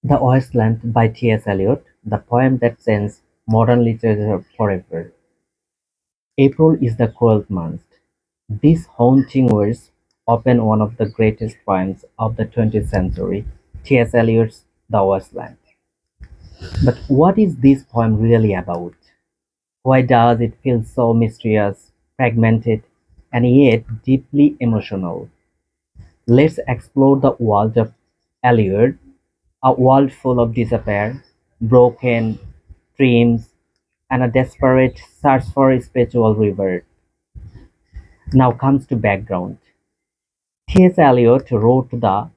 The Wasteland by T.S. Eliot, the poem that changed modern literature forever. April is the cruel month. These haunting words open one of the greatest poems of the 20th century, T.S. Eliot's The Wasteland. But what is this poem really about? Why does it feel so mysterious, fragmented, and yet deeply emotional? Let's explore the world of Eliot, a world full of despair, broken dreams, and a desperate search for a spiritual rebirth. Now comes to background. T.S. Eliot wrote The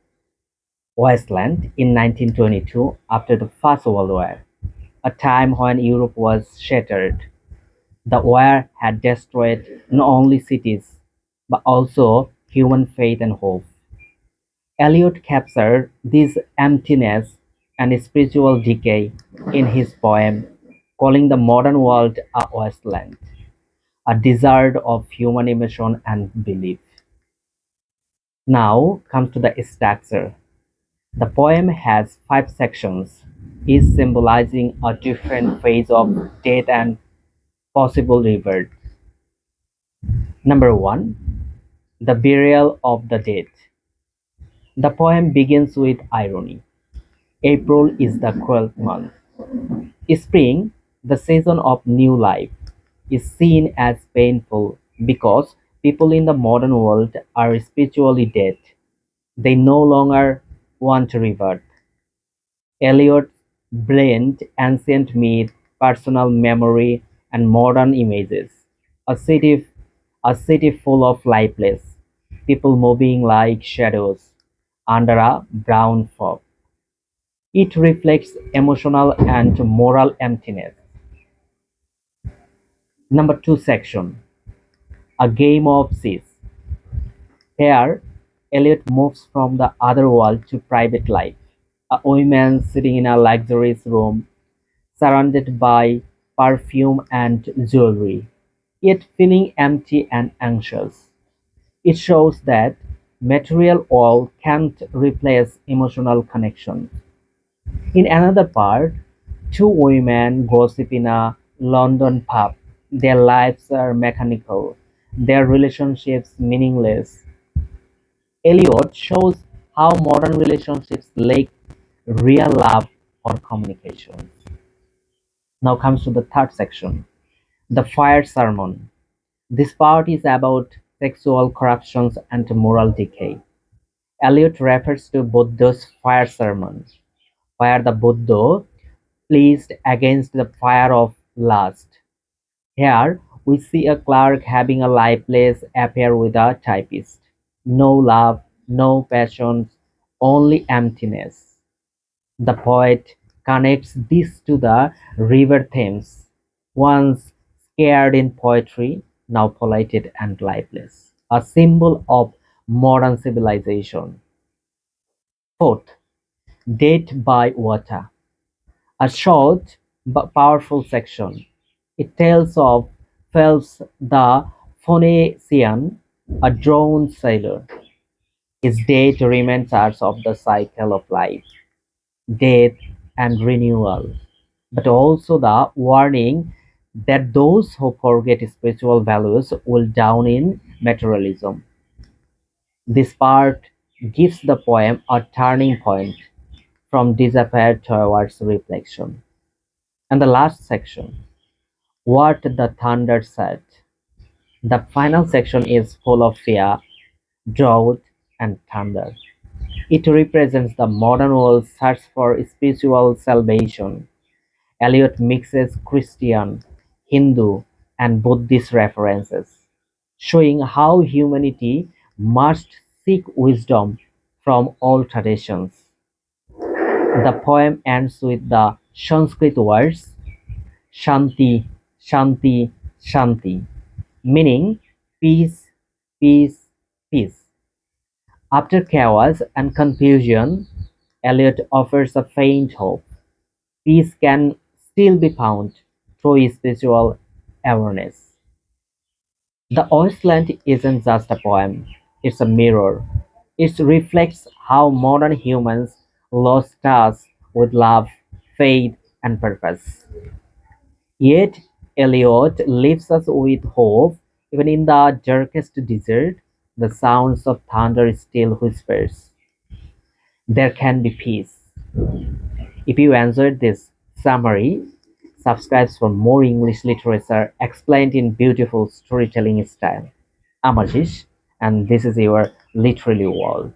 Wasteland in 1922 after the First World War, a time when Europe was shattered. The war had destroyed not only cities, but also human faith and hope. Eliot captured this emptiness and spiritual decay in his poem, calling the modern world a wasteland, a desert of human emotion and belief. Now comes to the structure. The poem has five sections, each symbolizing a different phase of death and possible rebirth. Number one, the burial of the dead. The poem begins with irony. April is the cruel month. Spring, the season of new life, is seen as painful because people in the modern world are spiritually dead. They no longer want to revert. Eliot blended ancient myth, personal memory, and modern images. A city, a city full of lifeless people moving like shadows under a brown fog. It reflects emotional and moral emptiness. Number two section, a game of chess. Here, Eliot moves from the other world to private life. A woman sitting in a luxurious room, surrounded by perfume and jewelry, yet feeling empty and anxious. It shows that material wealth can't replace emotional connection. In another part, two women gossip in a London pub. Their lives are mechanical, their relationships meaningless. Eliot shows how modern relationships lack real love or communication. Now comes to the third section, the fire sermon. This part is about sexual corruptions and moral decay. Eliot refers to Buddha's fire sermon, where the Buddha pleads against the fire of lust. Here we see a clerk having a lifeless affair with a typist. No love, no passions, only emptiness. The poet connects this to the river Thames, once scared in poetry, now polluted and lifeless, a symbol of modern civilization. Fourth, Death by Water, a short but powerful section. It tells of Phelps the Phoenician, a drowned sailor. His death reminds us of the cycle of life, death, and renewal, but also the warning that those who forget spiritual values will drown in materialism. This part gives the poem a turning point from despair towards reflection. And the last section, What the Thunder Said. The final section is full of fear, drought, and thunder. It represents the modern world's search for spiritual salvation. Eliot mixes Christian, Hindu, and Buddhist references, showing how humanity must seek wisdom from all traditions. The poem ends with the Sanskrit words Shanti, Shanti, Shanti, meaning peace, peace, peace. After chaos and confusion, Eliot offers a faint hope. Peace can still be found through spiritual awareness. The Wasteland isn't just a poem, it's a mirror. It reflects how modern humans lost touch with love, faith, and purpose. Yet, Eliot leaves us with hope. Even in the darkest desert, the sounds of thunder still whispers. There can be peace. If you enjoyed this summary, subscribe for more English literature explained in beautiful storytelling style. I'm Ashish, and this is your Literally World.